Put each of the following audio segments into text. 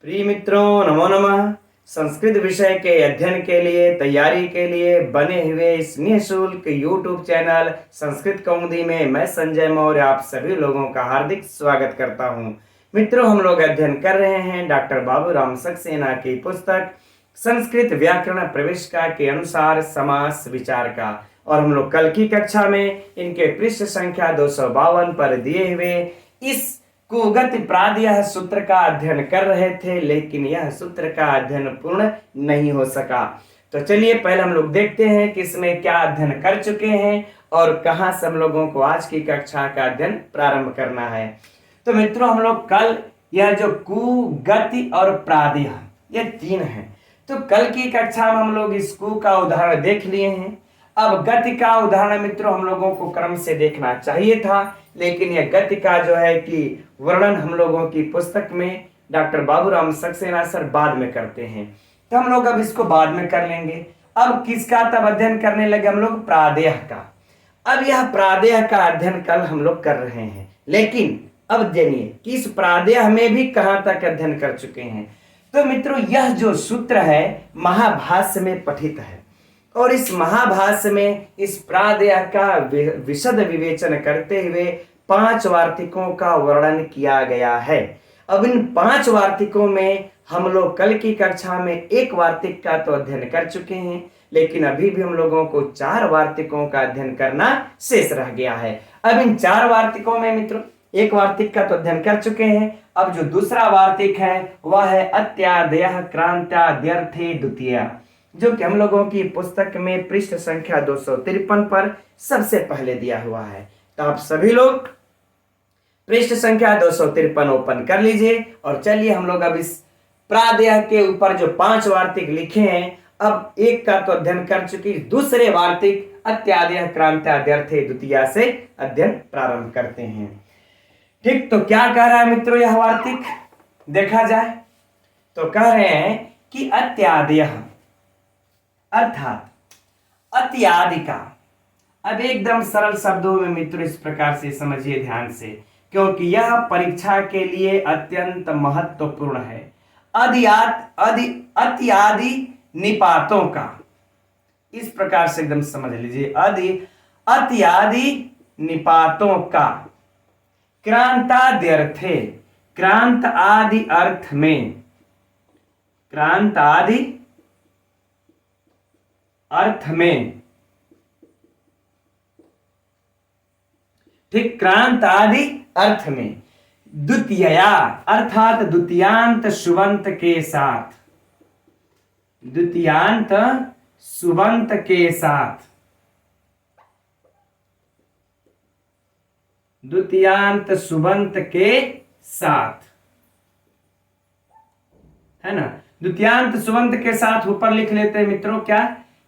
प्रिय मित्रों, नमो नमः। संस्कृत विषय के अध्ययन के लिए तैयारी के लिए बने हुए इस निःशुल्क यूट्यूब चैनल संस्कृत कौमुदी में मैं संजय मौर्य आप सभी लोगों का हार्दिक स्वागत करता हूं। मित्रों, हम लोग अध्ययन कर रहे हैं डॉक्टर बाबूराम सक्सेना की पुस्तक संस्कृत व्याकरण प्रविष्का के अनुसार समास विचार का, और हम लोग कल की कक्षा में इनके पृष्ठ संख्या 252 पर दिए हुए इस कुगति प्रादय सूत्र का अध्ययन कर रहे थे, लेकिन यह सूत्र का अध्ययन पूर्ण नहीं हो सका। तो चलिए पहले हम लोग देखते हैं कि इसमें क्या अध्ययन कर चुके हैं और कहां से हम लोगों को आज की कक्षा का अध्ययन प्रारंभ करना है। तो मित्रों, हम लोग कल यह जो कु, गति और प्रादय ये तीन है, तो कल की कक्षा में हम लोग इस कु का उदाहरण देख लिए हैं। अब गति का उदाहरण मित्रों हम लोगों को क्रम से देखना चाहिए था, लेकिन यह गति का जो है कि वर्णन हम लोगों की पुस्तक में डॉक्टर बाबूराम सक्सेना सर बाद में करते हैं, तो हम लोग अब इसको बाद में कर लेंगे। अब किसका तब अध्ययन करने लगे हम लोग? प्रादेय का। अब यह प्रादेय का अध्ययन कल हम लोग कर रहे हैं, लेकिन अब जानिए कि इस प्रादेय में भी कहां तक अध्ययन कर चुके हैं। तो मित्रों, यह जो सूत्र है महाभाष्य में पठित है, और इस महाभाष्य में इस प्रादेय का विशद विवेचन करते हुए 5 वार्तिकों का वर्णन किया गया है। अब इन 5 वार्तिकों में हम लोग कल की कक्षा में एक वार्तिक का तो अध्ययन कर चुके हैं, लेकिन अभी भी हम लोगों को 4 वार्तिकों का अध्ययन करना शेष रह गया है। अब इन 4 वार्तिकों में मित्रों एक वार्तिक का तो अध्ययन कर चुके हैं। अब जो दूसरा वार्तिक है वह है अत्यादयः क्रांत्याद्यर्थे द्वितीया, जो कि हम लोगों की पुस्तक में पृष्ठ संख्या 253 पर सबसे पहले दिया हुआ है। तो आप सभी लोग पृष्ठ संख्या 253 ओपन कर लीजिए, और चलिए हम लोग अब इस प्रादेय के ऊपर जो 5 वार्तिक लिखे हैं, अब एक का तो अध्ययन कर चुकी, दूसरे वार्तिक अत्यादयः क्रांत्याद्यर्थे द्वितीया से अध्ययन प्रारंभ करते हैं। ठीक, तो क्या कह रहा है मित्रों यह वार्तिक? देखा जाए तो कह रहे हैं कि अत्यादयः अर्थात अत्यादि का। अब एकदम सरल शब्दों में मित्रों इस प्रकार से समझिए ध्यान से, क्योंकि यह परीक्षा के लिए अत्यंत महत्वपूर्ण है। अत्यादि निपातों का, इस प्रकार से एकदम समझ लीजिए, अत्यादि निपातों का क्रांताद्यर्थे, क्रांत आदि अर्थ में, क्रांत आदि अर्थ में, ठीक, क्रांत आदि अर्थ में द्वितीया अर्थात द्वितीयांत सुबंत के साथ, द्वितीयांत सुबंत के साथ, द्वितीयांत सुबंत के साथ, है ना। द्वितीयांत सुबंत के साथ ऊपर लिख लेते हैं मित्रों, क्या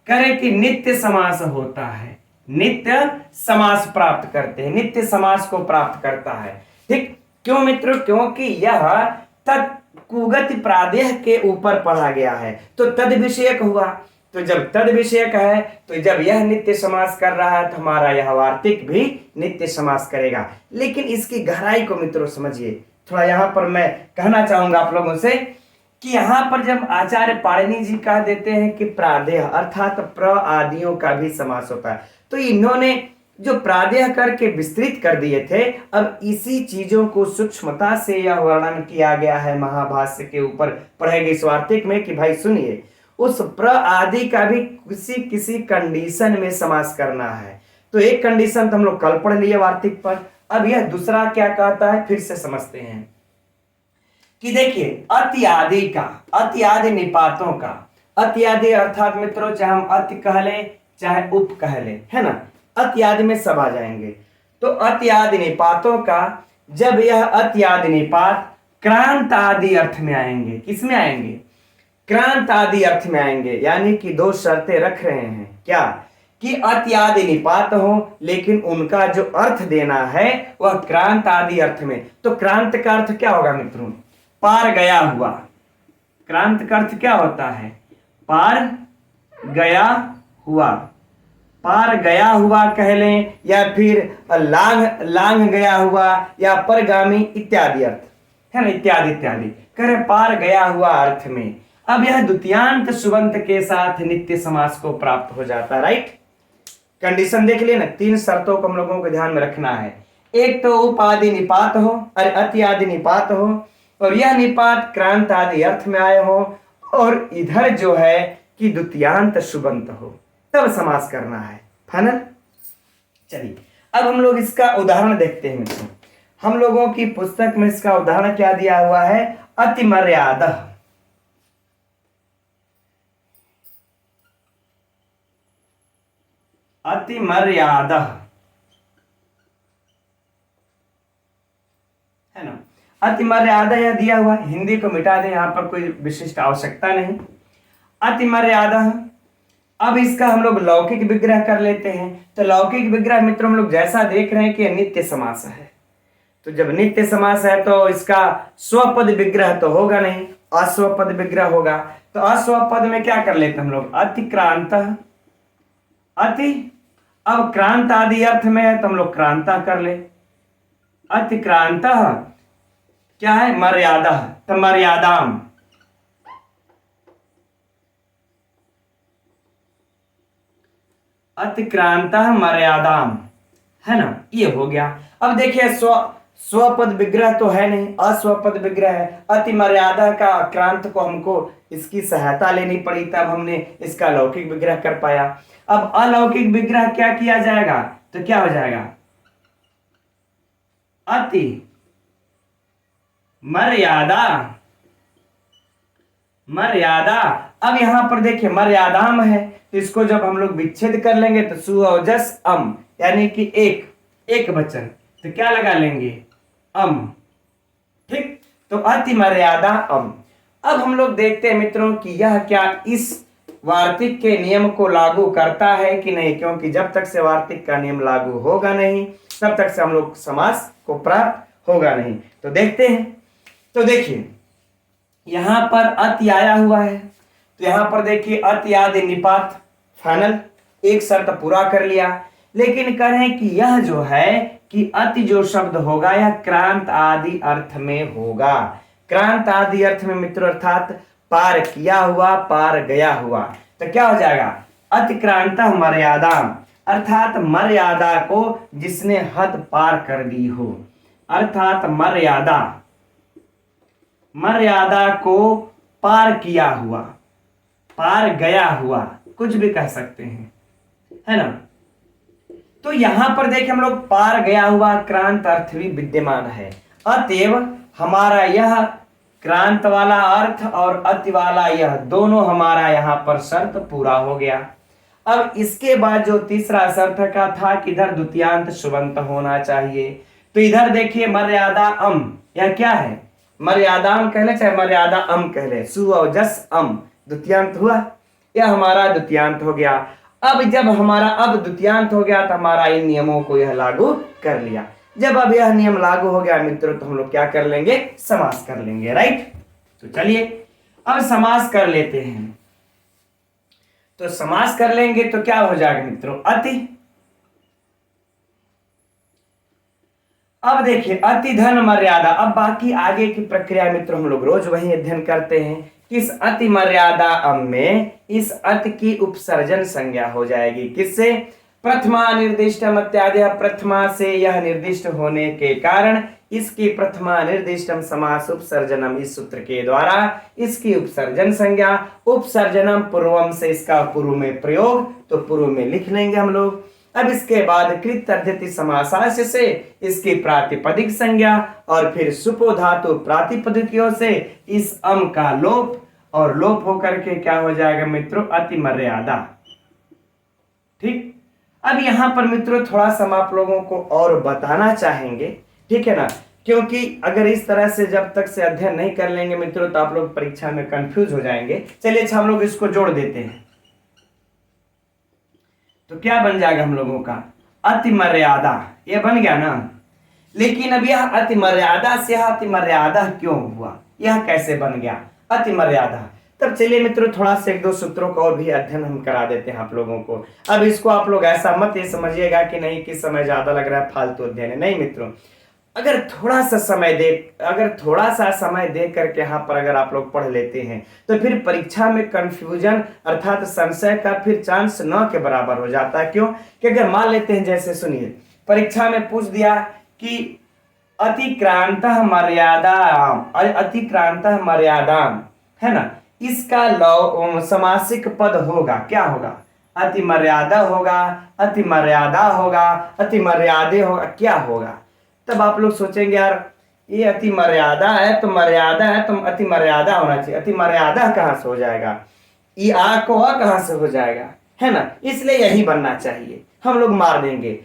करे कि नित्य समास होता है, नित्य समास प्राप्त करते हैं, नित्य समास को प्राप्त करता है। ठीक, क्यों मित्रों? क्योंकि यह कुगति प्रादेय के ऊपर पढ़ा गया है, तो तद विषयक हुआ। तो जब तद विषयक है, तो जब यह नित्य समास कर रहा है, तो हमारा यह वार्तिक भी नित्य समास करेगा। लेकिन इसकी गहराई को मित्रों समझिए थोड़ा। यहां पर मैं कहना चाहूंगा आप लोगों से कि यहां पर जब आचार्य पाणिनि जी कह देते हैं कि प्रादेय अर्थात प्र आदियों का भी समास होता है, तो इन्होंने जो प्रादेय करके विस्तृत कर दिए थे, अब इसी चीजों को सूक्ष्मता से यह वर्णन किया गया है महाभाष्य के ऊपर पढ़े गए इस वार्तिक में कि भाई सुनिए, उस प्र आदि का भी किसी किसी कंडीशन में समास करना है। तो एक कंडीशन तो हम लोग कल पढ़ लिए वार्तिक पर, अब यह दूसरा क्या कहता है फिर से समझते हैं कि देखिए अत्यादि का, अत्यादि निपातों का, अत्यादि अर्थात मित्रों चाहे हम अति कह लें चाहे उप कह लें, है ना, अत्यादि में सब आ जाएंगे। तो अत्यादि निपातों का, जब यह अत्यादि निपात क्रांत आदि अर्थ में आएंगे, किस में आएंगे? क्रांत आदि अर्थ में आएंगे, यानी कि 2 शर्तें रख रहे हैं, क्या कि अत्यादि निपात हो, लेकिन उनका जो अर्थ देना है वह क्रांत आदि अर्थ में। तो क्रांत का अर्थ क्या होगा मित्रों? पार गया हुआ। क्रांत का अर्थ क्या होता है? पार गया हुआ, पार गया हुआ कह लें, या फिर लांघ गया हुआ, या परगामी इत्यादि अर्थ, है ना, इत्यादि इत्यादि। कह रहे पार गया हुआ अर्थ में। अब यह द्वितीयांत सुबंत के साथ नित्य समास को प्राप्त हो जाता है, राइट। कंडीशन देख लिए ना, 3 शर्तों को हम लोगों को ध्यान में रखना है। एक तो उप आदि निपात हो, अरे अति आदि निपात हो, और यह निपात क्रांत आदि अर्थ में आए हो, और इधर जो है कि द्वितीयांत सुबंत हो, तब समास करना है। फाइनल। चलिए अब हम लोग इसका उदाहरण देखते हैं मित्रों। हम लोगों की पुस्तक में इसका उदाहरण क्या दिया हुआ है, अति मर्यादा। अति मर्यादा है ना, अति मर्यादा यह दिया हुआ। हिंदी को मिटा दें, यहां पर कोई विशिष्ट आवश्यकता नहीं। अति मर्यादा। अब इसका हम लोग लौकिक विग्रह कर लेते हैं। तो लौकिक विग्रह मित्रों हम लोग जैसा देख रहे हैं कि नित्य समास है, तो जब नित्य समास है तो इसका स्वपद विग्रह तो होगा नहीं, अस्वपद विग्रह होगा। तो अस्वपद में क्या कर लेते हैं हम लोग, अतिक्रांत। अति, अब क्रांत आदि अर्थ में है तो हम लोग क्रांता कर ले। अतिक्रांत क्या है, मर्यादा, तो मर्यादाम। अतिक्रांत मर्यादाम, है ना, ये हो गया। अब देखिए स्वपद विग्रह तो है नहीं, अस्वपद विग्रह है। अति मर्यादा का क्रांत को हमको इसकी सहायता लेनी पड़ी, तब हमने इसका लौकिक विग्रह कर पाया। अब अलौकिक विग्रह क्या किया जाएगा, तो क्या हो जाएगा, अति मर्यादा। मर्यादा, अब यहां पर देखिए मर्यादाम है, तो इसको जब हम लोग विच्छेद कर लेंगे तो सुअवजस अम, यानी कि एक वचन, तो क्या लगा लेंगे, अम। ठीक, तो अति मर्यादा अम। अब हम लोग देखते हैं मित्रों कि यह क्या इस वार्तिक के नियम को लागू करता है कि नहीं, क्योंकि जब तक से वार्तिक का नियम लागू होगा नहीं तब तक से हम लोग समास को प्राप्त होगा नहीं। तो देखते हैं। तो देखिए यहां पर अति आया हुआ है, तो यहां पर देखिए अति आदि निपात। फाइनल, एक शर्त पूरा कर लिया। लेकिन कहें कि यह जो है कि अति जो शब्द होगा यह क्रांत आदि अर्थ में होगा। क्रांत आदि अर्थ में मित्रों अर्थात पार किया हुआ, पार गया हुआ। तो क्या हो जाएगा, अतिक्रांत मर्यादा, अर्थात मर्यादा को जिसने हद पार कर दी हो, अर्थात मर्यादा, मर्यादा को पार किया हुआ, पार गया हुआ, कुछ भी कह सकते हैं, है ना। तो यहां पर देखिए हम लोग पार गया हुआ क्रांत अर्थ भी विद्यमान है। अतएव हमारा यह क्रांत वाला अर्थ और अति वाला यह दोनों हमारा यहां पर शर्त पूरा हो गया। अब इसके बाद जो तीसरा शर्त का था कि इधर द्वितीयांत सुबंत होना चाहिए, तो इधर देखिए मर्यादा अम, यह क्या है, मर्यादाम कह ले चाहे मर्यादा अम कह ले, सुअवजस अम, द्वितीयांत हुआ, यह हमारा द्वितीयांत हो गया। अब जब हमारा अब द्वितीयांत हो गया तो हमारा इन नियमों को यह लागू कर लिया। जब अब यह नियम लागू हो गया मित्रों तो हम लोग क्या कर लेंगे, समास कर लेंगे, राइट। तो चलिए अब समास कर लेते हैं। तो समास कर लेंगे तो क्या हो जाएगा मित्रों, अति। अब देखिए अति धन मर्यादा। अब बाकी आगे की प्रक्रिया मित्रों हम लोग रोज वही अध्ययन करते हैं कि इस अति मर्यादा अम में इस अति की उपसर्जन संज्ञा हो जाएगी, किससे, प्रथमा निर्दिष्टम इत्यादि। प्रथमा से यह निर्दिष्ट होने के कारण इसकी प्रथमा निर्दिष्टम समास उपसर्जनम, इस सूत्र के द्वारा इसकी उपसर्जन संज्ञा, उपसर्जनम पूर्वम से इसका पूर्व में प्रयोग, तो पूर्व में लिख लेंगे हम लोग। अब इसके बाद कृत अर्धति समासास्य से इसकी प्रातिपदिक संज्ञा, और फिर सुपो धातु प्रातिपदिकियों से इस अम का लोप, और लोप होकर के क्या हो जाएगा मित्रों, अति मर्यादा। ठीक, अब यहां पर मित्रों थोड़ा सा हम आप लोगों को और बताना चाहेंगे, ठीक है ना, क्योंकि अगर इस तरह से जब तक से अध्ययन नहीं कर लेंगे मित्रों तो आप लोग परीक्षा में कंफ्यूज हो जाएंगे। चलिए अच्छा हम लोग इसको जोड़ देते हैं, तो क्या बन जाएगा हम लोगों का, अति मर्यादा, ये बन गया ना। लेकिन अब यह अति मर्यादा से अति मर्यादा क्यों हुआ, यह कैसे बन गया अति मर्यादा। तब चलिए मित्रों थोड़ा सा एक दो सूत्रों का और भी अध्ययन हम करा देते हैं आप लोगों को। अब इसको आप लोग ऐसा मत ये समझिएगा कि नहीं किस समय ज्यादा लग रहा है फालतू अध्ययन है, नहीं मित्रों। अगर थोड़ा सा समय दे करके यहाँ पर अगर आप लोग पढ़ लेते हैं तो फिर परीक्षा में कंफ्यूजन अर्थात संशय का फिर चांस न के बराबर हो जाता है। क्यों कि अगर मान लेते हैं, जैसे सुनिए, परीक्षा में पूछ दिया कि अतिक्रांतः मर्यादाम, अतिक्रांतः मर्यादाम, है ना, इसका समासिक पद होगा, क्या होगा? अतिमर्यादा होगा, अतिमर्यादा होगा, अतिमर्यादे होगा, क्या होगा? तब आप लोग सोचेंगे यार ये अतिमर्यादा है तो मर्यादा है तो अतिमर्यादा होना चाहिए, अतिमर्यादा कहाँ से हो जाएगा, ये आ को आ कहाँ से हो जाएगा, है ना, इसलिए यही बनना चाहिए, हम लोग मार देंगे,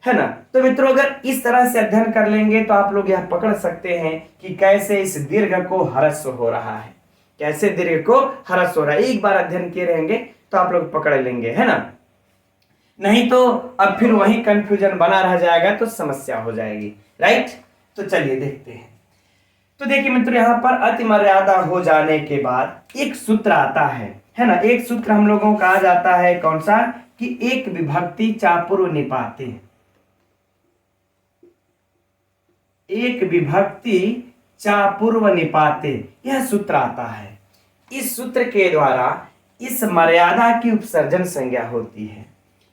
है ना। तो मित्रों अगर इस तरह से अध्ययन कर लेंगे तो आप लोग यह पकड़ सकते हैं कि कैसे इस दीर्घ को ह्रस्व हो रहा है, कैसे दीर्घ को ह्रस्व हो रहा है। एक बार अध्ययन किए रहेंगे तो आप लोग पकड़ लेंगे, है ना। नहीं तो अब फिर वही कंफ्यूजन बना रह जाएगा तो समस्या हो जाएगी, राइट। तो चलिए देखते हैं। तो देखिए मित्रों, यहां पर अतिमर्यादा हो जाने के बाद एक सूत्र आता है ना, एक सूत्र हम लोगों का आ जाता है, कौन सा? कि एक विभक्ति चापूर्व निपाते, एक विभक्ति चापूर्व निपाते, यह सूत्र आता है। इस सूत्र के द्वारा इस मर्यादा की उपसर्जन संज्ञा होती है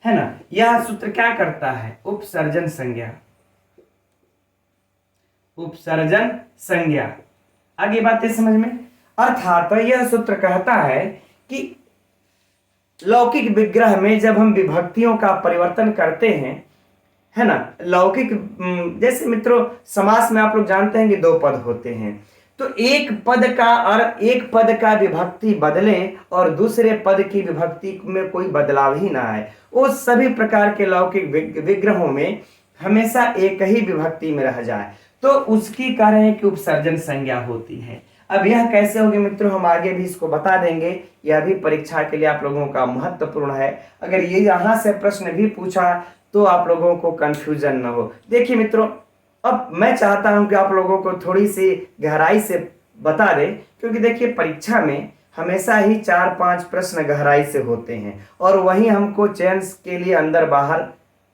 ना। यह सूत्र क्या करता है? उपसर्जन संज्ञा, उपसर्जन संज्ञा। आगे बातें समझ में। अर्थात यह सूत्र कहता है कि लौकिक विग्रह में जब हम विभक्तियों का परिवर्तन करते हैं, है ना, लौकिक जैसे मित्रों समास में आप लोग जानते हैं कि दो पद होते हैं, तो एक पद का और एक पद का विभक्ति बदले और दूसरे पद की विभक्ति में कोई बदलाव ही ना आए, वो सभी प्रकार के लौकिक विग्रहों में हमेशा एक ही विभक्ति में रह जाए, तो उसकी कह रहे हैं कि उपसर्जन संज्ञा होती है। अब यह कैसे होगी मित्रों, हम आगे भी इसको बता देंगे, यह भी परीक्षा के लिए आप लोगों का महत्वपूर्ण है। अगर ये यहां से प्रश्न भी पूछा तो आप लोगों को कंफ्यूजन ना हो। देखिए मित्रों, अब मैं चाहता हूं कि आप लोगों को थोड़ी सी गहराई से बता दें, क्योंकि देखिए परीक्षा में हमेशा ही 4-5 प्रश्न गहराई से होते हैं और वही हमको चयन के लिए अंदर बाहर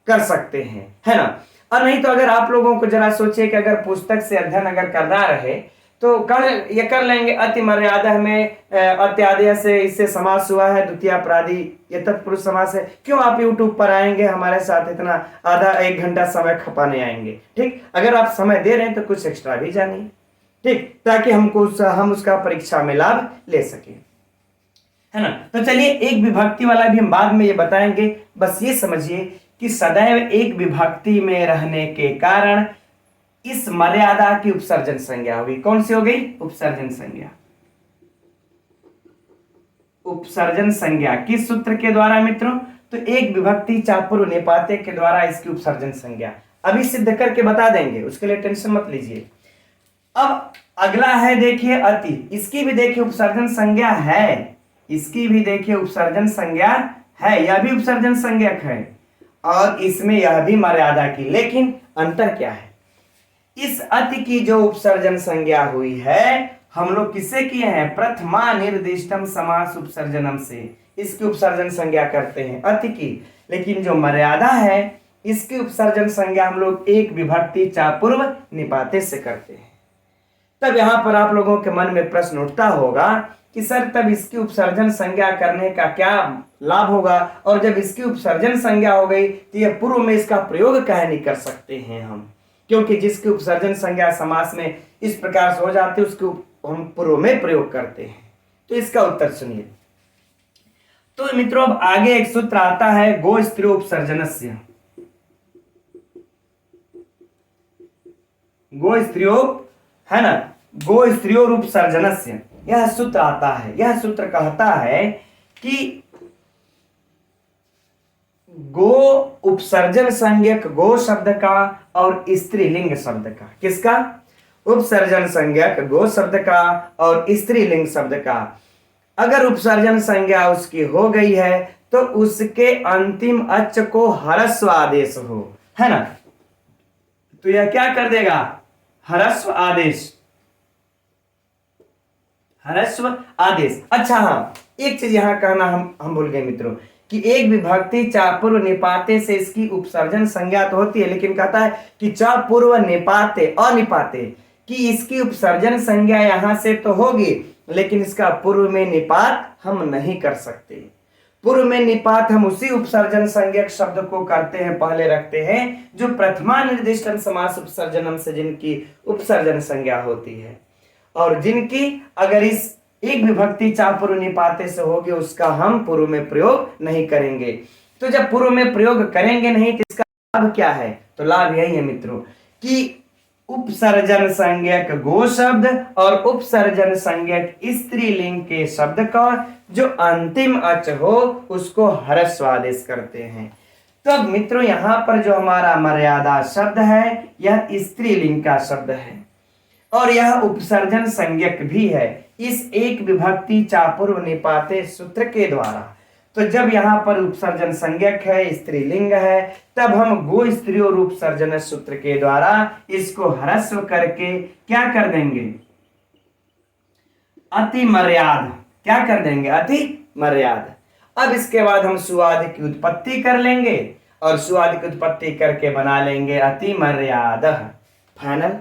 कर सकते हैं, है ना। और नहीं तो अगर आप लोगों को जरा सोचिए कि अगर पुस्तक से अध्ययन अगर करना रहे तो कर लेंगे। अति मर्यादा में अत्यादेय से इससे समास हुआ है, द्वितीय अपराधी ये तत्पुरुष समास है। क्यों आप YouTube पर आएंगे हमारे साथ इतना आधा 1 घंटा समय खपाने आएंगे? ठीक, अगर आप समय दे रहे हैं तो कुछ एक्स्ट्रा भी जानिए, ठीक, ताकि हम उसका परीक्षा में लाभ ले सके, है ना। तो चलिए एक विभक्ति वाला भी हम बाद में ये बताएंगे, बस ये समझिए कि सदैव एक विभक्ति में रहने के कारण इस मर्यादा की उपसर्जन संज्ञा होगी। कौन सी हो गई? उपसर्जन संज्ञा। उपसर्जन संज्ञा किस सूत्र के द्वारा मित्रों? तो एक विभक्ति चापूर्व निपाते के द्वारा इसकी उपसर्जन संज्ञा। अभी सिद्ध करके बता देंगे, उसके लिए टेंशन मत लीजिए। अब अगला है देखिए अति, इसकी भी देखिए उपसर्जन संज्ञा है, इसकी भी देखिए उपसर्जन संज्ञा है, यह भी उपसर्जन संज्ञक है और इसमें यह भी मर्यादा की, लेकिन अंतर क्या है? इस अति की जो उपसर्जन संज्ञा हुई है हम लोग किससे किए हैं? प्रथमा निर्दिष्टम समास उपसर्जनम से इसकी उपसर्जन संज्ञा करते हैं अति की, लेकिन जो मर्यादा है इसकी उपसर्जन संज्ञा हम लोग एक विभक्ति चापूर्व निपाते से करते हैं। तब यहां पर आप लोगों के मन में प्रश्न उठता होगा कि सर तब इसकी उपसर्जन संज्ञा करने का क्या लाभ होगा, और जब इसकी उपसर्जन संज्ञा हो गई तो यह पूर्व में इसका प्रयोग कह नहीं कर सकते हैं हम, क्योंकि जिसकी उपसर्जन संज्ञा समास में इस प्रकार से हो जाती है उसको हम पूर्व में प्रयोग करते हैं। तो इसका उत्तर सुनिए। तो मित्रों अब आगे एक सूत्र आता है गो स्त्रियो उपसर्जनस्य, गो स्त्रियो, है ना, गो स्त्रियो उपसर्जनस्य, यह सूत्र आता है। यह सूत्र कहता है कि गो उपसर्जन संज्ञक गो शब्द का और स्त्रीलिंग शब्द का, किसका? उपसर्जन संज्ञक गो शब्द का और स्त्रीलिंग शब्द का, अगर उपसर्जन संज्ञा उसकी हो गई है तो उसके अंतिम अच को ह्रस्व आदेश हो, है ना, तो यह क्या कर देगा? ह्रस्व आदेश, ह्रस्व आदेश। अच्छा हाँ, एक चीज यहां कहना हम भूल गए मित्रों कि एक विभक्ति चा पूर्व निपाते से इसकी उपसर्जन संज्ञा तो होती है, लेकिन कहता है कि चा पूर्व निपाते अनिपाते कि इसकी उपसर्जन संज्ञा यहां से तो होगी, लेकिन इसका पूर्व में निपात हम नहीं कर सकते। पूर्व में निपात हम उसी उपसर्जन संज्ञक शब्द को करते हैं, पहले रखते हैं जो प्रथमा निर्दिष्टम समास उपसर्जनम से जिनकी उपसर्जन संज्ञा होती है, और जिनकी अगर इस एक विभक्ति चा पूर्व निपाते से होगी उसका हम पूर्व में प्रयोग नहीं करेंगे। तो जब पूर्व में प्रयोग करेंगे नहीं तो इसका लाभ क्या है? तो लाभ यही है मित्रों कि उपसर्जन संज्ञक गो शब्द और उपसर्जन संज्ञक स्त्रीलिंग के शब्द का जो अंतिम अच हो उसको ह्रस्व आदेश करते हैं। तो अब मित्रों यहां पर जो हमारा मर्यादा शब्द है यह स्त्रीलिंग का शब्द है और यह उपसर्जन संज्ञक भी है इस एक विभक्ति चा पूर्व निपाते सूत्र के द्वारा। तो जब यहां पर उपसर्जन संज्ञक है, स्त्रीलिंग है, तब हम गो स्त्री और उपसर्जन सूत्र के द्वारा इसको ह्रस्व करके क्या कर देंगे? अति मर्याद। क्या कर देंगे? अति मर्याद। अब इसके बाद हम सुआदि की उत्पत्ति कर लेंगे और सुआदि की उत्पत्ति करके बना लेंगे अति मर्याद। फाइनल।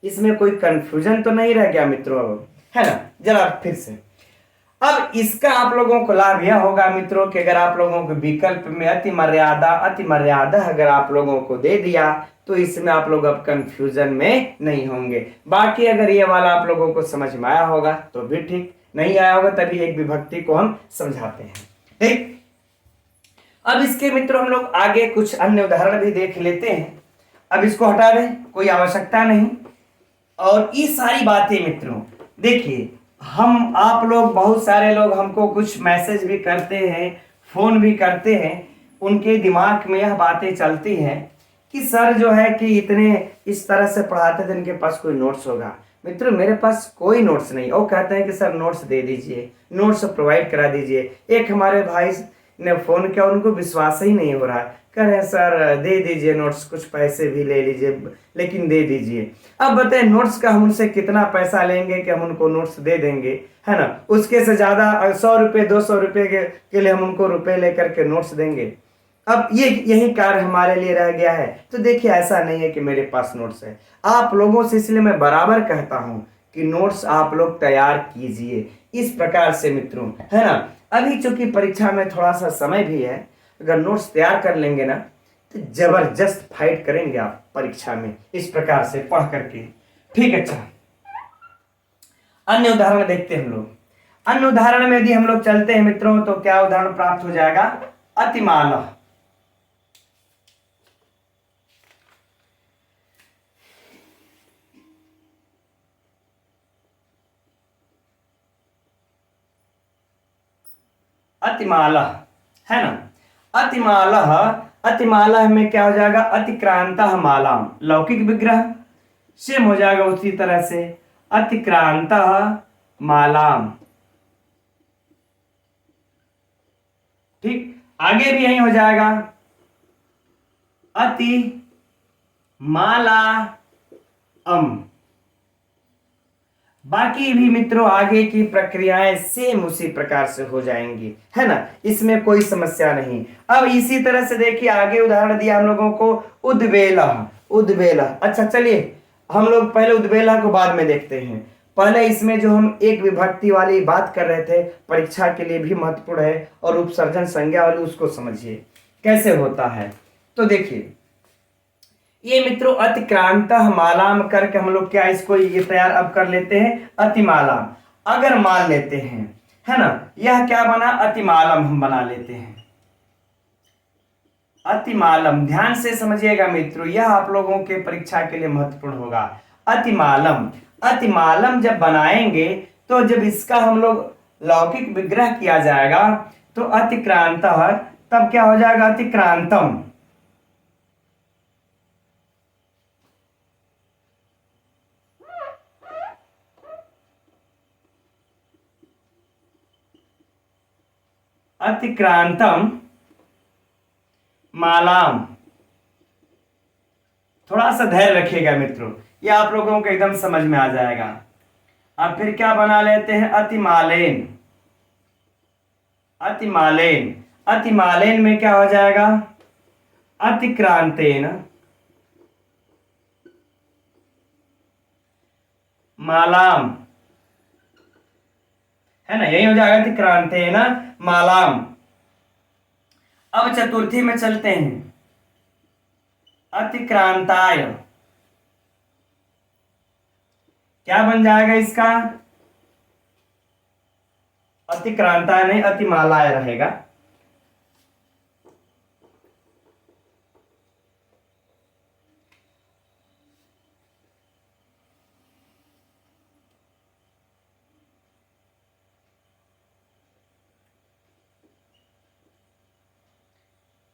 इसमें कोई कंफ्यूजन तो नहीं रह गया मित्रों, अब है ना? जरा फिर से। अब इसका आप लोगों को लाभ यह होगा मित्रों कि अगर आप लोगों के विकल्प में अति मर्यादा अगर आप लोगों को दे दिया तो इसमें आप लोग अब कंफ्यूजन में नहीं होंगे। बाकी अगर ये वाला आप लोगों को समझ में आया होगा तो भी ठीक, नहीं आया होगा तभी एक विभक्ति को हम समझाते हैं। ठीक, अब इसके मित्रों हम लोग आगे कुछ अन्य उदाहरण भी देख लेते हैं। अब इसको हटा दें, कोई आवश्यकता नहीं। और ये सारी बातें मित्रों देखिए, हम आप लोग बहुत सारे लोग हमको कुछ मैसेज भी करते हैं, फोन भी करते हैं, उनके दिमाग में यह बातें चलती हैं कि सर जो है कि इतने इस तरह से पढ़ाते थे, इनके पास कोई नोट्स होगा। मित्रों मेरे पास कोई नोट्स नहीं। वो कहते हैं कि सर नोट्स दे दीजिए, नोट्स प्रोवाइड करा दीजिए। एक हमारे भाई ने फोन किया, उनको विश्वास ही नहीं हो रहा, कह रहे हैं सर दे दीजिए नोट्स, कुछ पैसे भी ले लीजिए लेकिन दे दीजिए। अब बताएं नोट्स का हम उनसे कितना पैसा लेंगे कि हम उनको नोट्स दे देंगे, है ना? उसके से ज्यादा 100 रुपये 200 रुपये के लिए हम उनको रुपए लेकर के नोट्स देंगे। अब ये यही कार्य हमारे लिए रह गया है। तो देखिए ऐसा नहीं है कि मेरे पास नोट्स है आप लोगों से, इसलिए मैं बराबर कहता हूं कि नोट्स आप लोग तैयार कीजिए इस प्रकार से मित्रों, है ना? अभी चूंकि परीक्षा में थोड़ा सा समय भी है, अगर नोट्स तैयार कर लेंगे ना तो जबरदस्त फाइट करेंगे आप परीक्षा में इस प्रकार से पढ़ करके। ठीक, अच्छा अन्य उदाहरण देखते हैं हम लोग। अन्य उदाहरण में यदि हम लोग चलते हैं मित्रों तो क्या उदाहरण प्राप्त हो जाएगा? अतिमाला। अतिमाला है ना? अतिमाला में क्या हो जाएगा? अतिक्रांत मालाम। लौकिक विग्रह सेम हो जाएगा उसी तरह से, अतिक्रांत मालाम। ठीक, आगे भी यही हो जाएगा अति माला अम। बाकी भी मित्रों आगे की प्रक्रियाएं सेम उसी प्रकार से हो जाएंगी, है ना? इसमें कोई समस्या नहीं। अब इसी तरह से देखिए आगे उदाहरण दिया हम लोगों को उद्वेला। अच्छा चलिए हम लोग पहले उद्वेला को बाद में देखते हैं। पहले इसमें जो हम एक विभक्ति वाली बात कर रहे थे, परीक्षा के लिए भी महत्वपूर्ण है, और उपसर्जन संज्ञा वाली उसको समझिए कैसे होता है। तो देखिए ये मित्रों अतिक्रांत मालाम करके हम लोग क्या इसको ये तैयार अब कर लेते हैं अतिमालाम। अगर मान लेते हैं, है ना, यह क्या बना? अतिमालम हम बना लेते हैं। अतिमालम ध्यान से समझिएगा मित्रों, यह आप लोगों के परीक्षा के लिए महत्वपूर्ण होगा। अतिमालम जब बनाएंगे तो जब इसका हम लोग लौकिक विग्रह किया जाएगा तो अतिक्रांत, तब क्या हो जाएगा? अतिक्रांतम। अतिक्रांतम मालाम। थोड़ा सा धैर्य रखिएगा मित्रों, ये आप लोगों को एकदम समझ में आ जाएगा। अब फिर क्या बना लेते हैं? अतिमालेन। अतिमालेन में क्या हो जाएगा? अतिक्रांतेन मालाम, है ना, यही हो जाएगा अतिक्रांतेन मालाम। अब चतुर्थी में चलते हैं, अतिक्रांताय, क्या बन जाएगा इसका? अतिक्रांताय नहीं, अतिमालाय रहेगा।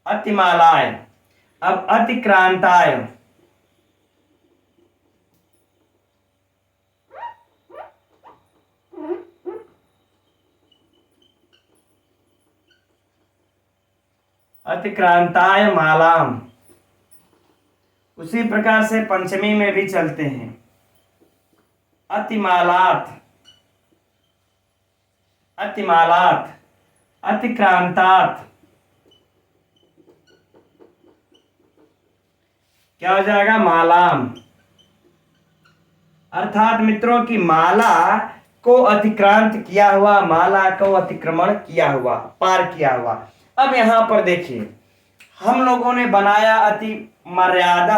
अतिमालाय। अब अतिक्रांताय, अतिक्रांताय मालाम। उसी प्रकार से पंचमी में भी चलते हैं, अतिमालात, अतिमालात, अतिक्रांतात, क्या हो जाएगा? मालाम। अर्थात मित्रों की माला को अतिक्रांत किया हुआ, माला को अतिक्रमण किया हुआ, पार किया हुआ। अब यहां पर देखिए, हम लोगों ने बनाया अति मर्यादा,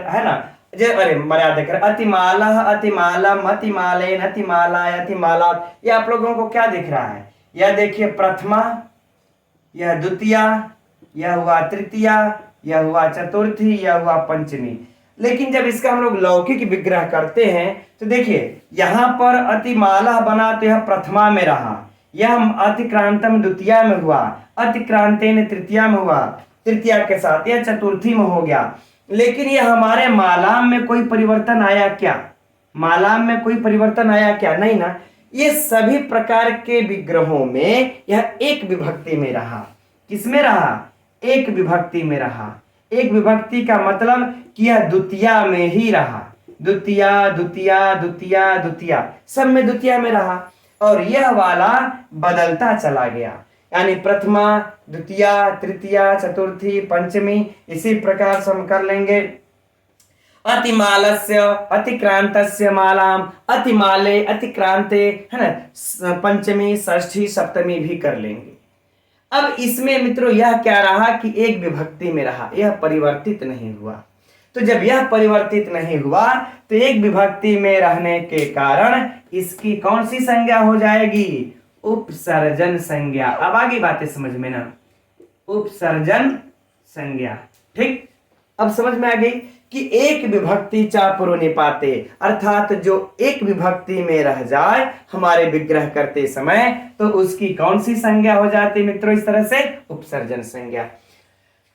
है ना, अरे मर्यादा कर, अतिमाला, अतिमालम, अतिमालेन, अतिमालाय, अतिमाला। ये आप लोगों को क्या दिख रहा है? यह देखिए प्रथमा, यह द्वितीया, यह हुआ तृतीया, यह हुआ चतुर्थी, यह हुआ पंचमी। लेकिन जब इसका हम लोग लौकिक विग्रह करते हैं तो देखिए यहां पर अतिमाला बना तो यह प्रथमा में रहा, यह अतिक्रांतम द्वितीया में हुआ, अतिक्रांतेन तृतीया में हुआ, तृतीया के साथ यह चतुर्थी में हो गया। लेकिन यह हमारे मालाम में कोई परिवर्तन आया क्या? मालाम में कोई परिवर्तन आया क्या? नहीं ना। ये सभी प्रकार के विग्रहों में यह एक विभक्ति में रहा। किसमें रहा? एक विभक्ति में रहा। एक विभक्ति का मतलब कि यह द्वितीया में ही रहा। द्वितीया, द्वितीया, द्वितीया, द्वितीया, सब में द्वितीया में रहा। और यह वाला बदलता चला गया, यानी प्रथमा, द्वितीया, तृतीया, चतुर्थी, पंचमी। इसी प्रकार से हम कर लेंगे, अतिमालस्य, अतिक्रांतस्य मालाम, अतिमाले, अतिक्रांते, है ना, पंचमी, षष्ठी, सप्तमी भी कर लेंगे। अब इसमें मित्रों यह क्या रहा कि एक विभक्ति में रहा, यह परिवर्तित नहीं हुआ। तो जब यह परिवर्तित नहीं हुआ तो एक विभक्ति में रहने के कारण इसकी कौन सी संज्ञा हो जाएगी? उपसर्जन संज्ञा। अब आगे बातें समझ में ना, उपसर्जन संज्ञा। ठीक, अब समझ में आ गई कि एक विभक्ति चापुरो निपाते, अर्थात जो एक विभक्ति में रह जाए हमारे विग्रह करते समय तो उसकी कौन सी संज्ञा हो जाती मित्रों? इस तरह से उपसर्जन संज्ञा।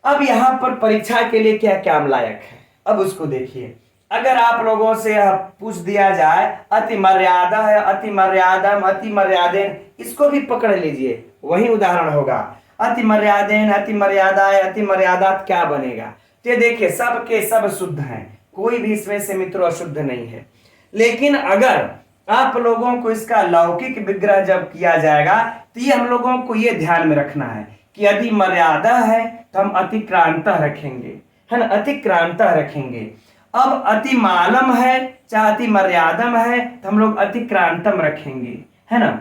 अब यहां पर परीक्षा के लिए क्या क्या लायक है, अब उसको देखिए। अगर आप लोगों से यह पूछ दिया जाए अति मर्यादा है, अति मर्यादम, अति मर्यादेन, इसको भी पकड़ लीजिए, वही उदाहरण होगा। अति मर्यादेन, अति मर्यादाय, अति मर्यादात क्या बनेगा? तो देखिए सब के सब शुद्ध हैं, कोई भी इसमें से मित्रों अशुद्ध नहीं है। लेकिन अगर आप लोगों को इसका लौकिक विग्रह जब किया जाएगा तो ये हम लोगों को ये ध्यान में रखना है कि यदि मर्यादा है तो हम अतिक्रांत रखेंगे, है ना, अतिक्रांत रखेंगे। अब अतिमालम है चाहे अति मर्यादम है तो हम लोग अतिक्रांतम रखेंगे, है ना।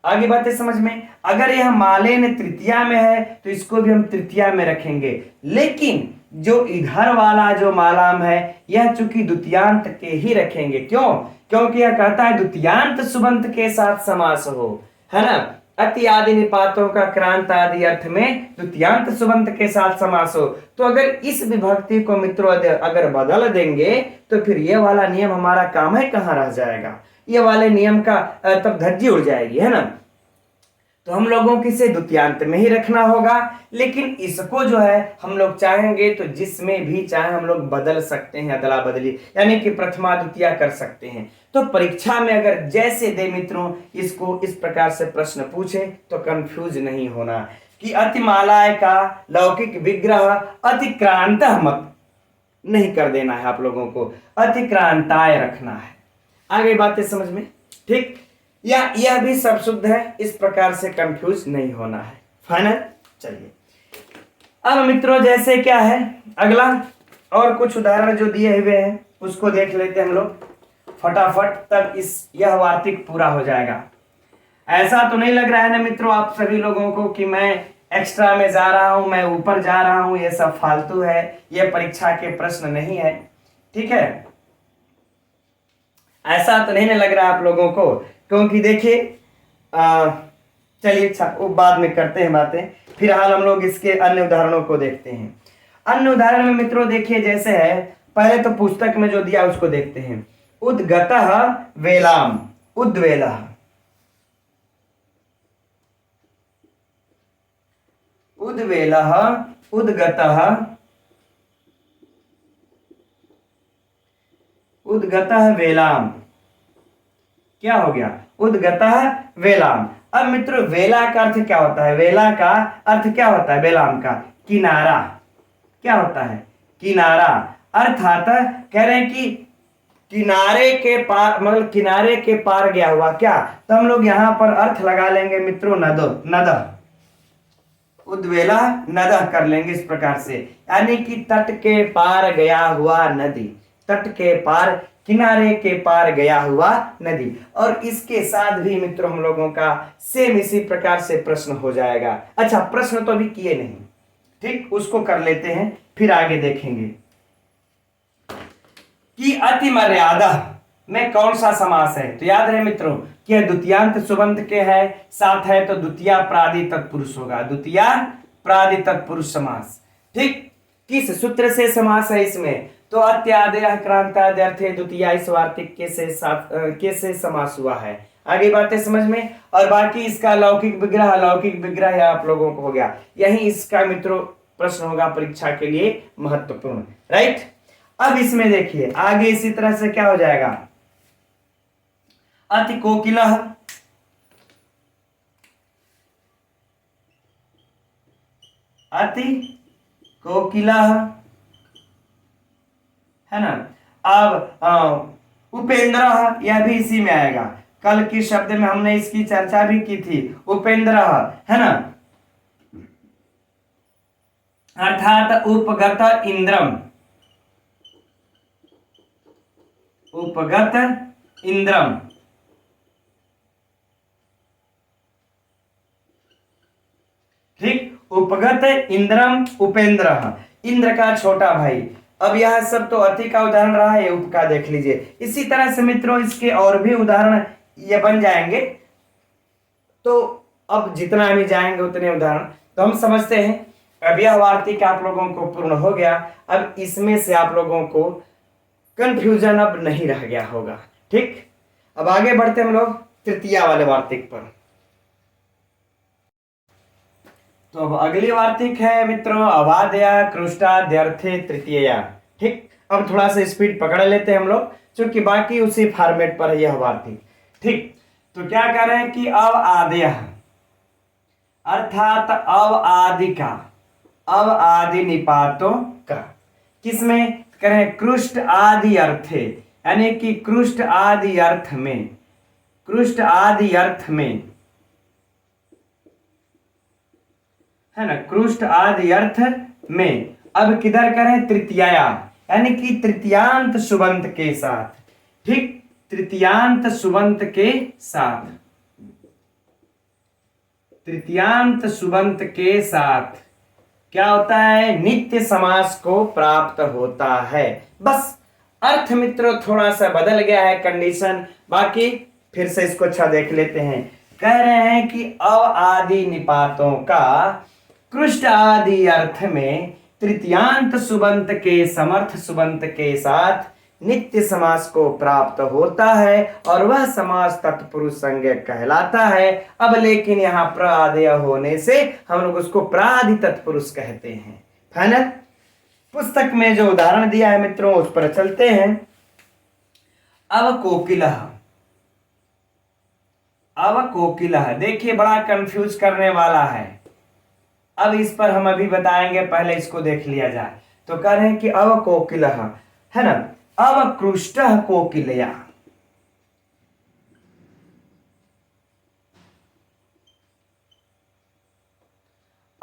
आगे बातें समझ में। अगर यह मालेन तृतीया में है तो इसको भी हम तृतीया में रखेंगे। लेकिन जो इधर वाला जो मालाम है यह चूंकि द्वितीयांत के ही रखेंगे। क्यों? क्योंकि यह कहता है द्वितीयांत सुबंत के साथ समास हो, है ना। अति आदि निपातों का क्रांत आदि अर्थ में द्वितीयांत सुबंत के साथ समास हो। तो अगर इस विभक्ति को मित्रों अगर बदल देंगे तो फिर ये वाला नियम हमारा काम है कहाँ रह जाएगा? ये वाले नियम का तब धज्जी उड़ जाएगी, है ना। तो हम लोगों को इसे द्वितीयांत में ही रखना होगा। लेकिन इसको जो है हम लोग चाहेंगे तो जिसमें भी चाहे हम लोग बदल सकते हैं, अदला बदली, यानी कि प्रथमा द्वितीया कर सकते हैं। तो परीक्षा में अगर जैसे दे मित्रों इसको इस प्रकार से प्रश्न पूछे तो कंफ्यूज नहीं होना कि अतिमालाय का लौकिक विग्रह अतिक्रांत मत नहीं कर देना है, आप लोगों को अतिक्रांताय रखना है। आगे बातें समझ में, ठीक। या यह भी सब शुद्ध है, इस प्रकार से कंफ्यूज नहीं होना है। फाइनल। चलिए अब मित्रों जैसे क्या है अगला और कुछ उदाहरण जो दिए हुए हैं उसको देख लेते हैं हम लोग फटाफट, तब यह वार्तिक पूरा हो जाएगा। ऐसा तो नहीं लग रहा है ना मित्रों आप सभी लोगों को कि मैं एक्स्ट्रा में जा रहा हूं, मैं ऊपर जा रहा हूं, ये सब फालतू है, ये परीक्षा के प्रश्न नहीं है, ठीक है। ऐसा तो नहीं ना लग रहा आप लोगों को, क्योंकि देखिए चलिए अच्छा वो बाद में करते हैं बातें, फिलहाल हम लोग इसके अन्य उदाहरणों को देखते हैं। अन्य उदाहरण में मित्रों देखिए जैसे है, पहले तो पुस्तक में जो दिया उसको देखते हैं। उद्गतः वेलाम, उद्वेलः, उद्वेलः, उद्गतः, उद्गतः वेलाम, क्या हो गया उद्गतः वेलाम। अब मित्रों वेला का अर्थ क्या होता है, वेला का अर्थ क्या होता है, वेलाम का किनारा, क्या होता है किनारा, अर्थात कह रहे हैं कि किनारे के पार, मतलब किनारे के पार गया हुआ क्या, तो हम लोग यहां पर अर्थ लगा लेंगे मित्रों नदो, नद, उद्वेला नद कर लेंगे इस प्रकार से, यानी कि तट के पार गया हुआ नदी, तट के पार, किनारे के पार गया हुआ नदी। और इसके साथ भी मित्रों हम लोगों का सेम इसी प्रकार से प्रश्न हो जाएगा। अच्छा प्रश्न तो अभी किए नहीं, ठीक, उसको कर लेते हैं फिर आगे देखेंगे कि अति मर्यादा में कौन सा समास है। तो याद रहे मित्रों कि यह द्वितीयांत सुबंत के है, साथ है तो द्वितीय प्रादि तत्पुरुष होगा, द्वितीय प्रादि तत्पुरुष समास, ठीक। किस सूत्र से समास है इसमें, तो अत्यादेय क्रांतादि अर्थे द्वितीय इस वार्तिक के से साथ के से समास हुआ है। आगे बातें समझ में, और बाकी इसका लौकिक विग्रह, अलौकिक विग्रह आप लोगों को हो गया, यही इसका मित्रों प्रश्न होगा परीक्षा के लिए महत्वपूर्ण, राइट। अब इसमें देखिए आगे इसी तरह से क्या हो जाएगा, अति कोकिलः, अति कोकिलः, है ना। अब उपेंद्र, यह भी इसी में आएगा, कल की शब्द में हमने इसकी चर्चा भी की थी, उपेंद्र, है ना, अर्थात उपगत इंद्रम, उपगत इंद्रम, ठीक, उपगत इंद्रम उपेंद्र, इंद्र का छोटा भाई। अब यह सब तो अति का उदाहरण रहा है, उप का देख लीजिए। इसी तरह से मित्रों इसके और भी उदाहरण ये बन जाएंगे, तो अब जितना भी जाएंगे उतने उदाहरण, तो हम समझते हैं अब यह वार्तिक आप लोगों को पूर्ण हो गया। अब इसमें से आप लोगों को कंफ्यूजन अब नहीं रह गया होगा, ठीक। अब आगे बढ़ते हम लोग तृतीया वाले वार्तिक पर। तो अब अगली वार्तिक है मित्रों अवादया कृष्टाद्यर्थे तृतीया, ठीक। अब थोड़ा सा स्पीड पकड़ लेते हैं हम लोग, क्योंकि बाकी उसी फॉर्मेट पर है यह वार्तिक, ठीक। तो क्या कह रहे हैं कि अव आदय, अर्थात अव आदि का, अव आदि निपातों का, किसमें करें, कृष्ट आदि अर्थे, यानी कि कृष्ट आदि अर्थ में, कृष्ट आदि अर्थ में, है ना, कृष्ट आदि अर्थ में। अब किधर करें, तृतीया, यानी कि तृतीयांत सुबंत के साथ, ठीक, तृतीयांत सुबंत के साथ, तृतीयांत सुबंत के साथ क्या होता है, नित्य समास को प्राप्त होता है। बस अर्थ मित्रों थोड़ा सा बदल गया है कंडीशन, बाकी फिर से इसको अच्छा देख लेते हैं। कह रहे हैं कि अव आदि निपातों का कृष्ट आदि अर्थ में तृतीयांत सुबंत के समर्थ सुबंत के साथ नित्य समास को प्राप्त होता है, और वह समास तत्पुरुष संज्ञा कहलाता है। अब लेकिन यहाँ प्रादेय होने से हम लोग उसको प्रादि तत्पुरुष कहते हैं, फाइनल। पुस्तक में जो उदाहरण दिया है मित्रों उस पर चलते हैं। अब कोकिलः, अब कोकिलः देखिए बड़ा कंफ्यूज करने वाला है, अब इस पर हम अभी बताएंगे, पहले इसको देख लिया जाए। तो कह रहे हैं कि अब कोकिलः, है ना, अब कृष्टः कोकिलया,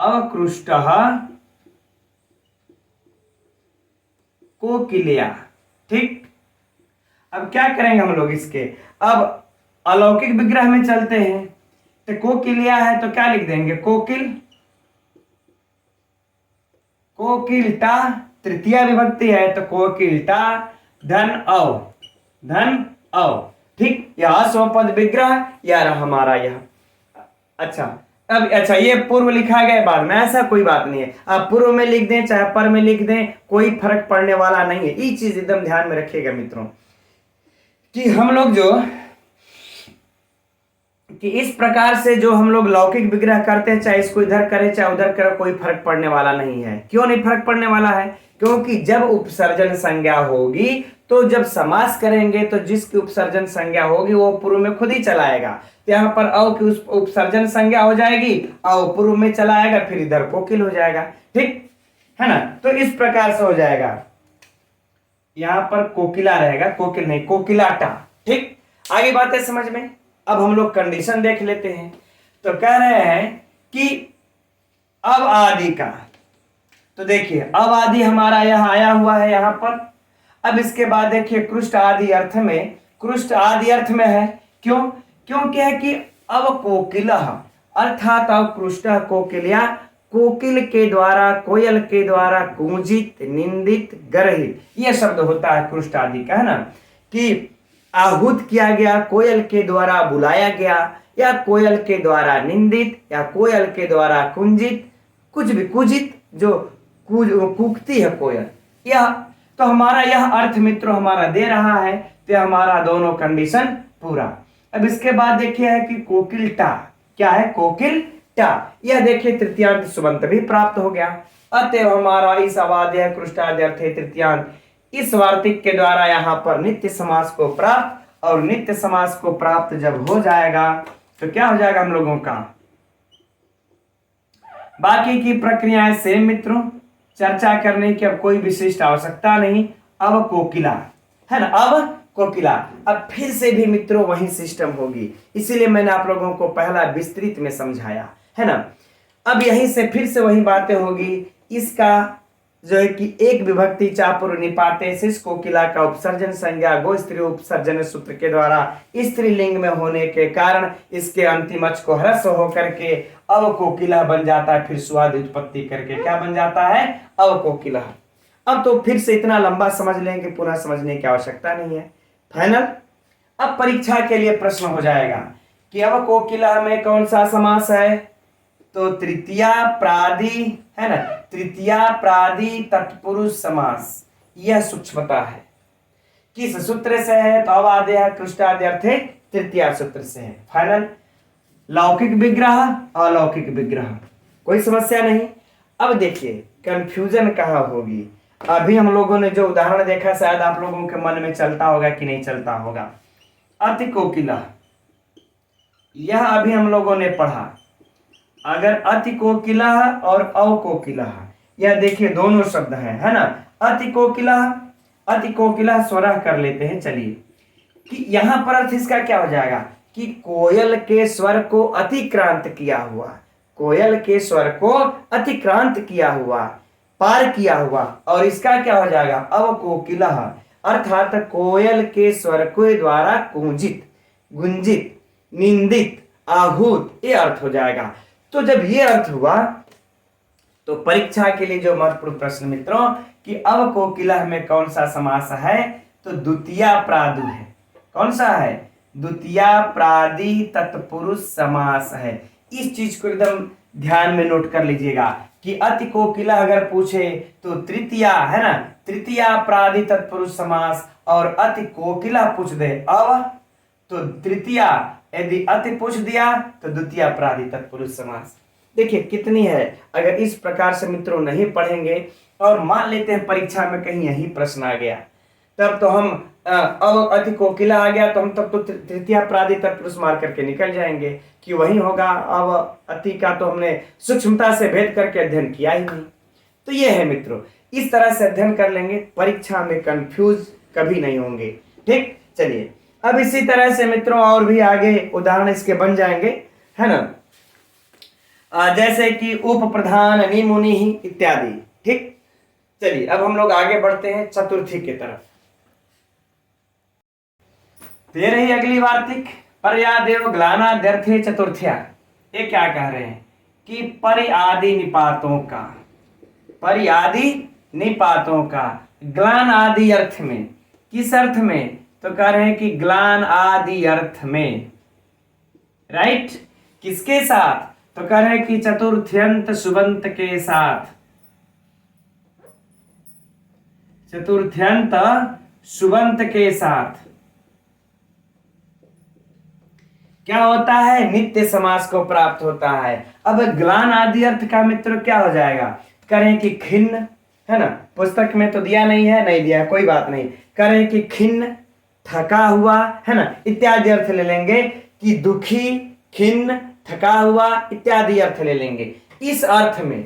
अवकृष्टः कोकिलया। ठीक, अब क्या करेंगे हम लोग इसके, अब अलौकिक विग्रह में चलते हैं। तो कोकिलया है तो क्या लिख देंगे, कोकिल, कोकिलटा, तृतीया विभक्ति है तो कोकिलटा धन अव, धन अव। ठीक, यह स्वपद विग्रह या हमारा यह। अच्छा, अब अच्छा ये पूर्व लिखा गया बाद में, ऐसा कोई बात नहीं है, आप पूर्व में लिख दें चाहे पर में लिख दें, कोई फर्क पड़ने वाला नहीं है। ये चीज एकदम ध्यान में रखिएगा मित्रों कि हम लोग जो कि इस प्रकार से जो हम लोग लौकिक विग्रह करते हैं, चाहे इसको इधर करें चाहे उधर करें, कोई फर्क पड़ने वाला नहीं है। क्यों नहीं फर्क पड़ने वाला है, क्योंकि जब उपसर्जन संज्ञा होगी तो जब समास करेंगे तो जिसकी उपसर्जन संज्ञा होगी वो पूर्व में खुद ही चलाएगा। तो यहाँ पर अव की उपसर्जन संज्ञा हो जाएगी, अव पूर्व में चला आएगा, फिर इधर कोकिल हो जाएगा। ठीक है ना, तो इस प्रकार से हो जाएगा, यहां पर कोकिला रहेगा, कोकिल नहीं, कोकिलाटा। ठीक, आगे बात है समझ में। अब हम लोग कंडीशन देख लेते हैं। तो कह रहे हैं कि अब आदि का, तो देखिए अब आदि हमारा यह आया हुआ है यहां पर। अब इसके बाद देखिए कृष्ट आदि अर्थ में, कृष्ट आदि अर्थ में है, क्यों, क्योंकि है कि अब कोकिलः अर्थात अब कृष्ट कोकिलिया, कोकिल के द्वारा, कोयल के द्वारा कूजित, निंदित, गर्हित, यह शब्द होता है कृष्ट आदि का, है ना, कि आहूत किया गया, कोयल के द्वारा बुलाया गया, या कोयल के द्वारा निंदित, या कोयल के द्वारा कुंजित, कुछ भी कुजित, जो कूकती है कोयल, यह तो हमारा यह अर्थ मित्रों हमारा दे रहा है। तो हमारा दोनों कंडीशन पूरा। अब इसके बाद देखिए है कि कोकिलटा, क्या है, कोकिलटा, यह देखिए तृतीयांत सुबंत भी प्राप्त हो गया। अतएव हमारा इस अवादेय कृष्टादि अर्थ तृतीयांत इस वार्तिक के द्वारा यहाँ पर नित्य समास को प्राप्त, और नित्य समास को प्राप्त जब हो जाएगा तो क्या हो जाएगा हम लोगों का, बाकी की प्रक्रियाएं सेम मित्रों, चर्चा करने की अब कोई विशिष्ट आवश्यकता नहीं। अब कोकिला है ना, अब कोकिला, अब फिर से भी मित्रों वही सिस्टम होगी, इसीलिए मैंने आप लोगों को पहला विस्तृत में समझाया है ना। अब यहीं से फिर से वही बातें होगी। इसका जो है कि एक विभक्ति चापुर निपाते शिष कोकिला का उपसर्जन संज्ञा गो स्त्री उपसर्जन सूत्र के द्वारा स्त्रीलिंग में होने के कारण इसके अंतिम अच को ह्रस्व होकर के अव कोकिला बन जाता है, फिर स्वाद उत्पत्ति करके क्या बन जाता है, अव कोकिला। अब तो फिर से इतना लंबा समझ लेंगे, पुनः समझने की आवश्यकता नहीं है, फाइनल। अब परीक्षा के लिए प्रश्न हो जाएगा कि अव कोकिला में कौन सा समास है, तो तृतीया प्रादि है ना, तृतीया प्रादि तत्पुरुष समास, यह सूक्ष्मता है। किस सूत्र से है, तो अवादेय कृष्टादि अर्थ तृतीया सूत्र से है। फाइनल, लौकिक विग्रह अलौकिक विग्रह, कोई समस्या नहीं। अब देखिए कंफ्यूजन कहाँ होगी, अभी हम लोगों ने जो उदाहरण देखा शायद आप लोगों के मन में चलता होगा कि नहीं चलता होगा। अति कोकिला, यह अभी हम लोगों ने पढ़ा। अगर अति कोकिला और अव कोकिला, यह देखिए दोनों शब्द हैं, है ना। अति कोकिला, अति कोकिला स्वरः कर लेते हैं, चलिए कि यहां पर अर्थ इसका क्या हो जाएगा कि कोयल के स्वर को अतिक्रांत किया हुआ, कोयल के स्वर को अतिक्रांत किया हुआ, पार किया हुआ, और इसका क्या हो जाएगा अव कोकिला, अर्थात कोयल के स्वर के द्वारा कूजित, गुंजित, निंदित, आहूत, ये अर्थ हो जाएगा। तो जब ये अर्थ हुआ तो परीक्षा के लिए जो महत्वपूर्ण प्रश्न मित्रों कि अव कोकिला में कौन सा समास है, तो द्वितीया प्रादु है। कौन सा है, द्वितीया प्रादि तत्पुरुष समास है। इस चीज को एकदम ध्यान में नोट कर लीजिएगा कि अति कोकिला अगर पूछे तो तृतीया है ना, तृतीया प्रादि तत्पुरुष समास, और अति कोकिला पूछ दे अव तो तृतीया, यदि अति पूछ दिया तो द्वितीय प्रादि तत्पुरुष समास। देखिए कितनी है, अगर इस प्रकार से मित्रों नहीं पढ़ेंगे और मान लेते हैं परीक्षा में कहीं यही प्रश्न आ गया, तब तो हम अब अति कोकिला आ गया तो हम तब तो तृतीय प्रादि तत्पुरुष मार करके निकल जाएंगे कि वही होगा। अब अति का तो हमने सूक्ष्मता से भेद करके अध्ययन किया ही नहीं। तो ये है मित्रों, इस तरह से अध्ययन कर लेंगे, परीक्षा में कंफ्यूज कभी नहीं होंगे। ठीक, चलिए अब इसी तरह से मित्रों और भी आगे उदाहरण इसके बन जाएंगे, है ना। जैसे कि उप प्रधान नि मुनि इत्यादि। ठीक, चलिए अब हम लोग आगे बढ़ते हैं चतुर्थी की तरफ। दे रही अगली वार्तिक, पर्यादेव ग्लानाद्यर्थे चतुर्थ्या। ये क्या कह रहे हैं कि परिआदि निपातों का, परिआदि निपातों का ग्लान आदि अर्थ में, किस अर्थ में, तो कह रहे हैं कि ग्लान आदि अर्थ में, राइट, किसके साथ, तो कह रहे हैं कि चतुर्थ्यंत सुबंत के साथ, चतुर्थ्यंत सुबंत के साथ क्या होता है, नित्य समास को प्राप्त होता है। अब ग्लान आदि अर्थ का मित्र क्या हो जाएगा, करें कि खिन्न, है ना, पुस्तक में तो दिया नहीं है, नहीं दिया, कोई बात नहीं, करें कि खिन्न, थका हुआ, है ना, इत्यादि अर्थ ले लेंगे, कि दुखी, खिन्न, थका हुआ इत्यादि अर्थ ले लेंगे। इस अर्थ में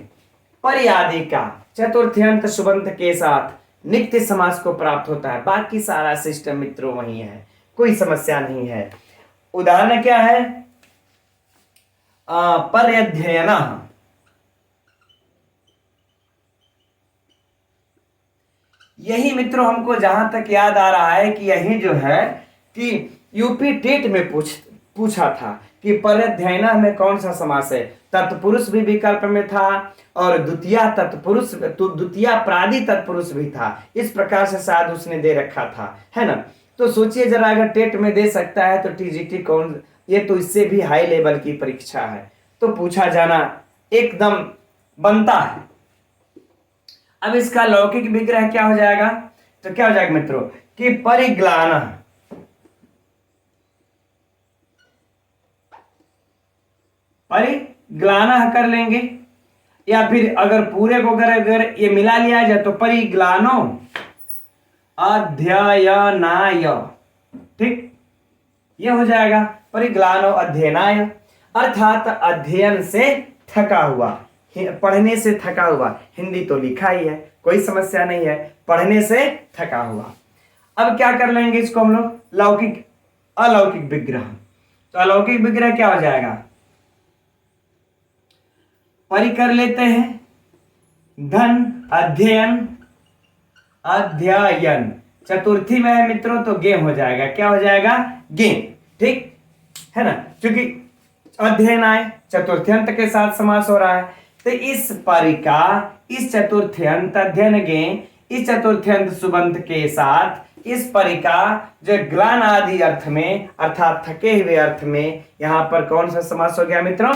परिआदि का चतुर्थ्यंत सुबंत के साथ नित्य समास को प्राप्त होता है। बाकी सारा सिस्टम मित्रों वही है, कोई समस्या नहीं है। उदाहरण क्या है, पर्यध्ययन, यही मित्रों हमको जहां तक याद आ रहा है कि यही जो है कि यूपी टेट में पूछा था कि पर्यध्ययन में कौन सा समास है। तत्पुरुष भी विकल्प में था और द्वितीय तत्पुरुष, द्वितीय प्रादि तत्पुरुष भी था। इस प्रकार से शायद उसने दे रखा था, है ना। तो सोचिए जरा, अगर टेट में दे सकता है तो टीजीटी कौन, ये तो इससे भी हाई लेवल की परीक्षा है, तो पूछा जाना एकदम बनता है। अब इसका लौकिक विग्रह क्या हो जाएगा, तो क्या हो जाएगा मित्रों कि परिग्लान, परिग्लान कर लेंगे, या फिर अगर पूरे को अगर ये मिला लिया जाए तो परिग्लानो अध्ययनाय, ठीक, ये हो जाएगा परिग्लानो अध्ययनाय, अर्थात अध्ययन से थका हुआ, पढ़ने से थका हुआ। हिंदी तो लिखा ही है, कोई समस्या नहीं है, पढ़ने से थका हुआ। अब क्या कर लेंगे इसको हम लोग, लौकिक अलौकिक विग्रह। तो अलौकिक विग्रह क्या हो जाएगा, परि कर लेते हैं, धन अध्ययन, अध्ययन, चतुर्थी में है मित्रों तो गे हो जाएगा, क्या हो जाएगा, गे, ठीक है ना, क्योंकि अध्ययन आए, चतुर्थ्यंत के साथ समास हो रहा है। तो इस परि का, इस चतुर्थ्यंत अध्ययन गे, इस चतुर्थ्यंत सुबंत के साथ इस परि का जो ग्लान आदि अर्थ में अर्थात थके हुए अर्थ में, यहां पर कौन सा समास हो गया मित्रों,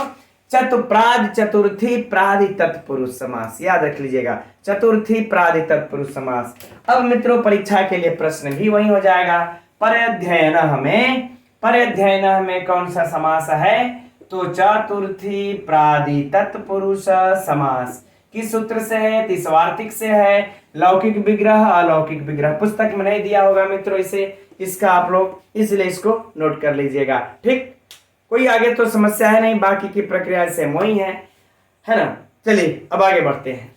चतुप्रादि चतुर्थी प्रादि तत्पुरुष समास, याद रख लीजिएगा, चतुर्थी प्रादि तत्पुरुष समास। अब मित्रों परीक्षा के लिए प्रश्न भी वही हो जाएगा, परअध्ययन में कौन सा समास है, तो चतुर्थी प्रादि तत्पुरुष समास। किस सूत्र से है, इस वार्तिक से है, लौकिक विग्रह अलौकिक विग्रह। पुस्तक में नहीं दिया होगा मित्रों इसे, इसका आप लोग इसलिए इसको नोट कर लीजिएगा, ठीक, कोई आगे तो समस्या है नहीं, बाकी की प्रक्रिया सेम वही है ना। चलिए अब आगे बढ़ते हैं।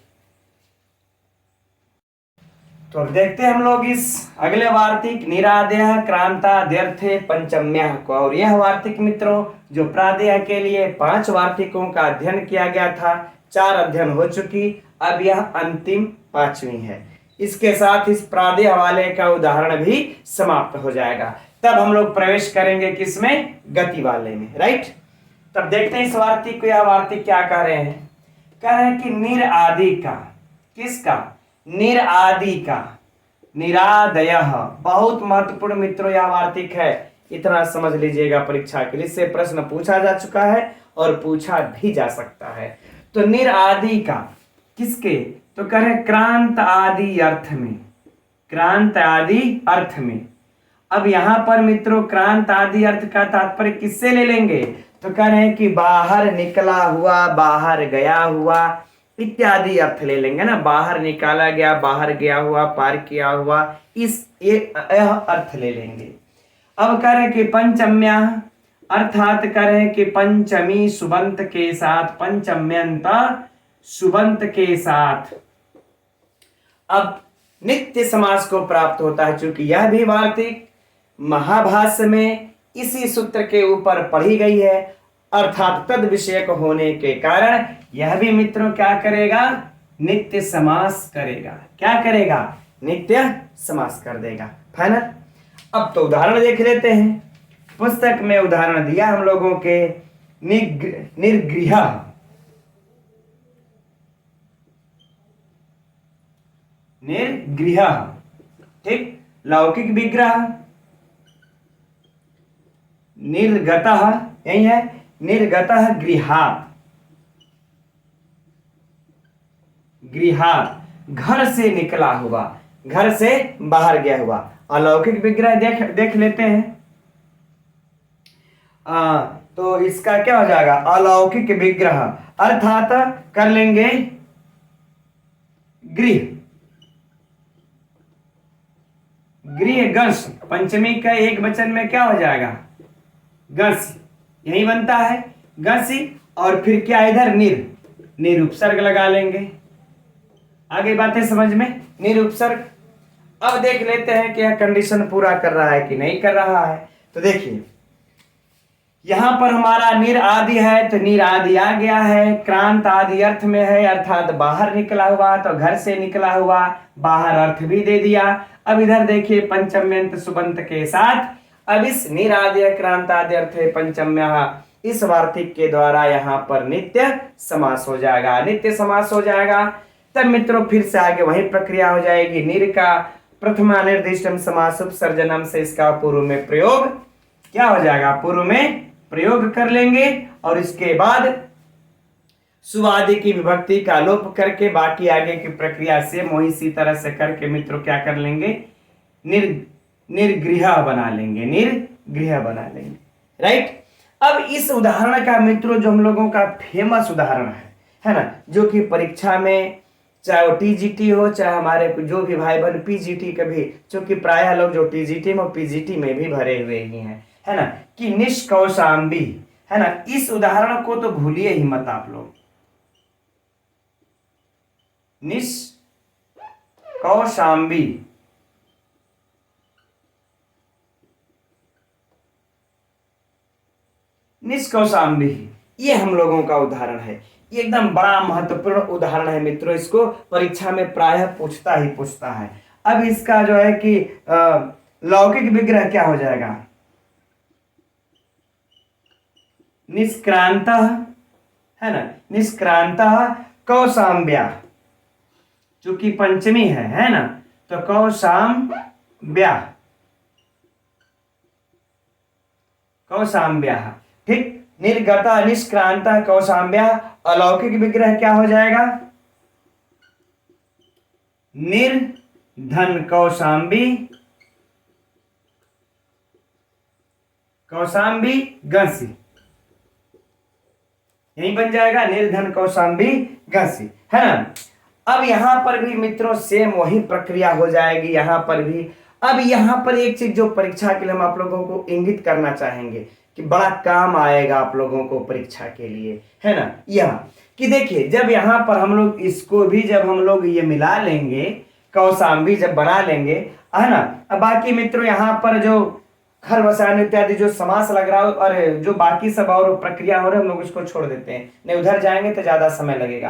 तो अब देखते हैं हम लोग इस अगले वार्तिक निरादेय क्रांताद्यर्थे पंचम्य को। और यह वार्तिक मित्रों जो प्रादेय के लिए 5 वार्तिकों का अध्ययन किया गया था, 4 अध्ययन हो चुकी, अब यह अंतिम 5वीं है। इसके साथ इस प्रादेय वाले का उदाहरण भी समाप्त हो जाएगा। तब हम लोग प्रवेश करेंगे किसमें, गति वाले में, राइट। तब देखते हैं इस वार्तिक को। यह वार्तिक क्या कह रहे हैं, कह रहे हैं कि निर आदि का, किसका, निर आदि का, निरादय, बहुत महत्वपूर्ण मित्रों यह वार्तिक है, इतना समझ लीजिएगा परीक्षा के लिए। इससे प्रश्न पूछा जा चुका है और पूछा भी जा सकता है। तो निर आदि का किसके, तो कह रहे क्रांत आदि अर्थ में, क्रांत आदि अर्थ में। अब यहां पर मित्रों क्रांत आदि अर्थ का तात्पर्य किससे ले लेंगे, तो कह रहे हैं कि बाहर निकला हुआ, बाहर गया हुआ इत्यादि अर्थ ले लेंगे ना, बाहर निकाला गया, बाहर गया हुआ, पार किया हुआ, यह अर्थ ले लेंगे। अब कह रहे कि पंचम्या, अर्थात कह रहे कि पंचमी सुबंत के साथ, पंचम्यंत सुबंत के साथ अब नित्य समास को प्राप्त होता है। चूंकि यह भी वार्तिक महाभाष्य में इसी सूत्र के ऊपर पढ़ी गई है, अर्थात तद विषयक होने के कारण यह भी मित्रों क्या करेगा, नित्य समास करेगा। क्या करेगा, नित्य समास कर देगा। फाइनल। अब तो उदाहरण देख लेते हैं। पुस्तक में उदाहरण दिया हम लोगों के निर्गृह, निर्गृह, ठीक। लौकिक विग्रह, निर्गतः, यही है, निर्गतः गृहात्, गृहात् घर से निकला हुआ, घर से बाहर गया हुआ। अलौकिक विग्रह देख लेते हैं। तो इसका क्या हो जाएगा, अलौकिक विग्रह अर्थात कर लेंगे गृह, गृह गंश, पंचमी का एक वचन में क्या हो जाएगा, गंश, यही बनता है गंशी। और फिर क्या, इधर निरुपसर्ग लगा लेंगे। आगे बातें समझ में, निरुपसर्ग। अब देख लेते हैं कि यह कंडीशन पूरा कर रहा है कि नहीं कर रहा है। तो देखिए यहां पर हमारा निर आदि है, तो निर आदि आ गया है, क्रांत आदि अर्थ में है, अर्थात बाहर निकला हुआ, तो घर से निकला हुआ, बाहर अर्थ भी दे दिया। अब इधर देखिए पंचम्यंत सुबंत के साथ, अब इस निर आदि क्रांत आदि अर्थ पंचम्य, इस वार्तिक के द्वारा यहाँ पर नित्य समास हो जाएगा, नित्य समास हो जाएगा। तब मित्रों फिर से आगे वही प्रक्रिया हो जाएगी। निर का प्रथमा निर्दिष्टम समास उपसर्जनम से इसका पूर्व में प्रयोग क्या हो जाएगा, पूर्व में प्रयोग कर लेंगे। और इसके बाद सुवादि की विभक्ति का लोप करके बाकी आगे की प्रक्रिया से वही इसी तरह से करके मित्रों क्या कर लेंगे, निर्गृह बना लेंगे, निर्गृह बना लेंगे। राइट। अब इस उदाहरण का मित्रों जो हम लोगों का फेमस उदाहरण है ना, जो कि परीक्षा में चाहे वो टीजीटी हो, चाहे हमारे जो भी भाई बहन पीजीटी कभी, क्योंकि प्रायः लोग जो टीजीटी में पीजीटी में भी भरे हुए ही हैं, है ना, कि निष्कौशाम्बी, है ना। इस उदाहरण को तो भूलिए ही मत आप लोग। निष्कौशाम्बी, निष्कौशाम्बी, ये हम लोगों का उदाहरण है। ये एकदम बड़ा महत्वपूर्ण उदाहरण है मित्रों, इसको परीक्षा में प्रायः पूछता ही पूछता है। अब इसका जो है कि लौकिक विग्रह क्या हो जाएगा, निष्क्रांत, है ना, निष्क्रांत कौशाम्ब्या, चूंकि पंचमी है ना, तो कौशाम्ब्या, कौशाम्ब्या, ठीक। निर्गत निष्क्रांत कौशाम्ब्या, अलौकिक विग्रह क्या हो जाएगा, निर्धन कौशाम्बी, कौशाम्बी गंसी, यही बन जाएगा, निर्धन कौशाम्बी गंसी, है ना। अब यहां पर भी मित्रों सेम वही प्रक्रिया हो जाएगी यहां पर भी। अब यहां पर एक चीज जो परीक्षा के लिए हम आप लोगों को इंगित करना चाहेंगे कि बड़ा काम आएगा आप लोगों को परीक्षा के लिए, है ना, यह कि देखिए जब यहाँ पर हम लोग इसको भी जब हम लोग ये मिला लेंगे, कौशाम्बी जब बना लेंगे, है ना। अब बाकी मित्रों यहाँ पर जो खर वसान इत्यादि जो समास लग रहा हो और जो बाकी सब और प्रक्रिया हो रही है हम लोग इसको छोड़ देते हैं, नहीं उधर जाएंगे तो ज्यादा समय लगेगा।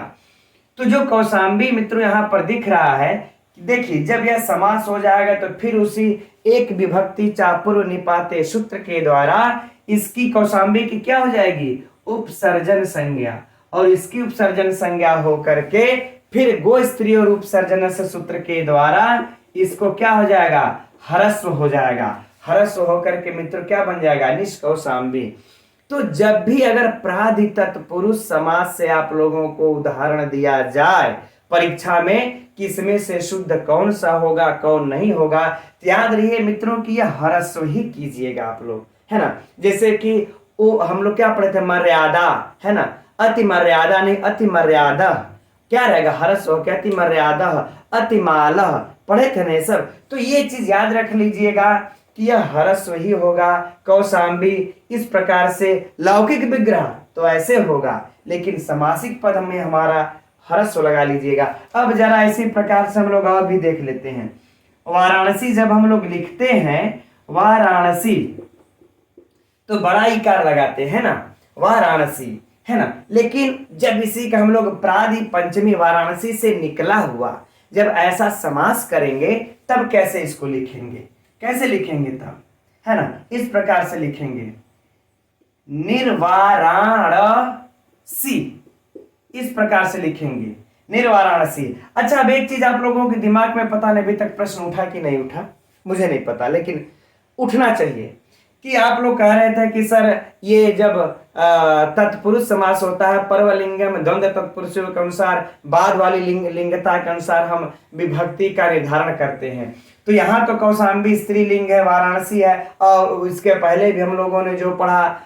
तो जो कौशाम्बी मित्रों यहाँ पर दिख रहा है, देखिए जब यह समास हो जाएगा तो फिर उसी एक विभक्ति चापूर्व निपाते सूत्र के द्वारा इसकी कौशाम्बी की क्या हो जाएगी, उपसर्जन संज्ञा, और इसकी उपसर्जन संज्ञा हो करके फिर गो स्त्री और उपसर्जन सूत्र के द्वारा इसको क्या हो जाएगा, हरस्व हो जाएगा। हरस्व होकर के मित्र क्या बन जाएगा, निष्कौशाम्बी। तो जब भी अगर प्राधि तत्पुरुष समास से आप लोगों को उदाहरण दिया जाए परीक्षा में, किसमें से शुद्ध कौन सा होगा कौन नहीं होगा, तो याद रहिए मित्रों कि यह हरस्व ही कीजिएगा आप लोग, है ना। जैसे कि वो हम लोग क्या पढ़े थे, मर्यादा, है ना, अति मर्यादा नहीं अति मर्यादा, क्या रहेगा, हरस्व के अति मर्यादा अतिमाल, पढ़े थे ना सब। तो ये चीज याद रख लीजिएगा कि यह हरस्व ही होगा। कौशाम्बी इस प्रकार से, लौकिक विग्रह तो ऐसे होगा, लेकिन समासिक पद में हमारा हरस्व लगा लीजिएगा। अब जरा इसी प्रकार से हम लोग और भी देख लेते हैं। वाराणसी जब हम लोग लिखते हैं वाराणसी तो बड़ा इकार लगाते हैं ना, वाराणसी, है ना। लेकिन जब इसी का हम लोग प्रादि पंचमी वाराणसी से निकला हुआ, जब ऐसा समास करेंगे तब कैसे इसको लिखेंगे, कैसे लिखेंगे तब, है ना, इस प्रकार से लिखेंगे निर्वाराणसी, इस प्रकार से लिखेंगे निर्वाराणसी। अच्छा, अब एक चीज आप लोगों के दिमाग में पता नहीं अभी तक प्रश्न उठा कि नहीं उठा, मुझे नहीं पता, लेकिन उठना चाहिए कि आप लोग कह रहे थे कि सर ये जब तत्पुरुष समास होता है परवलिंगम द्वंद्व तत्पुरुषों के अनुसार बाद वाली लिंगता के अनुसार हम विभक्ति का निर्धारण करते हैं, तो यहाँ तो कौशाम्बी स्त्रीलिंग है, वाराणसी है, और इसके पहले भी हम लोगों ने जो पढ़ा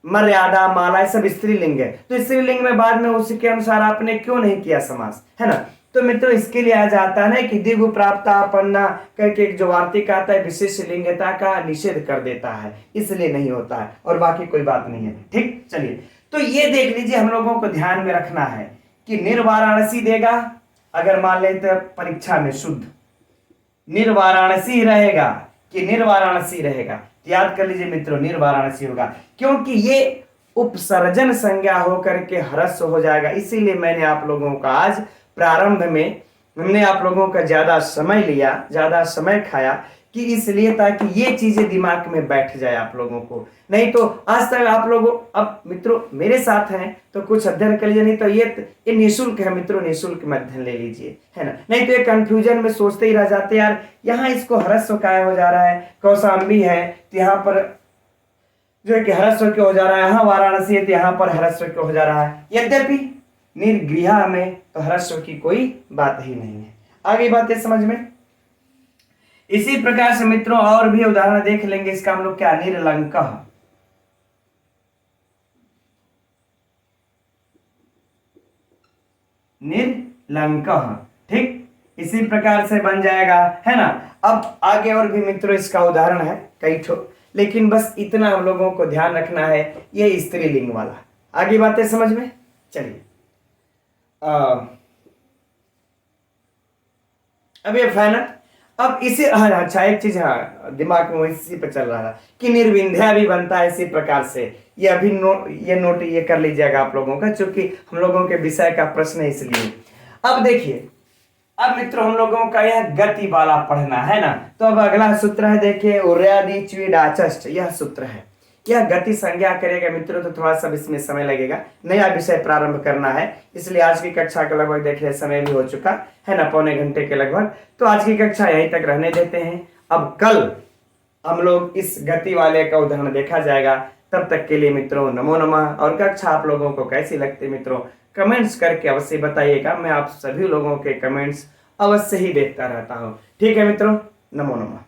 मर्यादा माला सब स्त्रीलिंग है, तो स्त्रीलिंग में बाद में उसी के अनुसार आपने क्यों नहीं किया समास, है ना। तो मित्रों इसके लिए आ जाता है ना कि दिगु प्राप्तापन्ना करके एक जो वार्तिक आता है विशेष लिंगता का निषेध कर देता है, इसलिए नहीं होता है, और बाकी कोई बात नहीं है। ठीक, चलिए तो ये देख लीजिए, हम लोगों को ध्यान में रखना है कि निर्वाराणसी देगा, अगर मान लेते परीक्षा में शुद्ध निर्वाराणसी रहेगा कि निर्वाराणसी रहेगा, याद कर लीजिए मित्रों निर्वाराणसी होगा, क्योंकि ये उपसर्जन संज्ञा होकर के ह्रस्व हो जाएगा। इसीलिए मैंने आप लोगों का आज प्रारंभ में हमने आप लोगों का ज्यादा समय लिया, ज्यादा समय खाया, कि इसलिए ताकि ये चीजें दिमाग में बैठ जाए आप लोगों को। नहीं तो आज तक आप लोगों, अब मित्रों मेरे साथ हैं तो कुछ अध्ययन कर लीजिए, नहीं तो ये निःशुल्क है मित्रों, निःशुल्क में अध्ययन ले लीजिए, है ना। नहीं तो ये कंफ्यूजन में सोचते ही रह जाते यार, यहाँ इसको ह्रस्व काय हो जा रहा है, कौशाम्बी है तो यहाँ पर जो है कि ह्रस्व क्यों हो जा रहा है, यहाँ वाराणसी है तो यहाँ पर ह्रस्व क्यों हो जा रहा है। यद्यपि निर्गृह में तो ह्रस्व की कोई बात ही नहीं है। आगे बातें समझ में। इसी प्रकार से मित्रों और भी उदाहरण देख लेंगे इसका हम लोग क्या, निर्लंकः, निर्लंकः, ठीक, इसी प्रकार से बन जाएगा, है ना। अब आगे और भी मित्रों इसका उदाहरण है कई ठो, लेकिन बस इतना हम लोगों को ध्यान रखना है, ये स्त्रीलिंग वाला। आगे बातें समझ में। चलिए अब ये फाइनल, अब इसे अच्छा एक चीज दिमाग में इसी पे चल रहा था कि निर्विंध्या भी बनता है इसी प्रकार से, ये अभी नोट ये कर लीजिएगा आप लोगों का, क्योंकि हम लोगों के विषय का प्रश्न है इसलिए। अब देखिए, अब मित्रों हम लोगों का यह गति वाला पढ़ना है ना, तो अब अगला सूत्र है, देखिए उर्यादि च्वीडाचष्ट, यह सूत्र है, यह गति संज्ञा करेगा मित्रों, तो थोड़ा सा इसमें समय लगेगा, नया विषय प्रारंभ करना है, इसलिए आज की कक्षा का लगभग देखिए समय भी हो चुका है ना, पौने घंटे के लगभग, तो आज की कक्षा यहीं तक रहने देते हैं। अब कल हम लोग इस गति वाले का उदाहरण देखा जाएगा। तब तक के लिए मित्रों नमो नमः। और कक्षा आप लोगों को कैसी लगती मित्रों कमेंट्स करके अवश्य बताइएगा, मैं आप सभी लोगों के कमेंट्स अवश्य ही देखता रहता हूँ। ठीक है मित्रों, नमो नमः।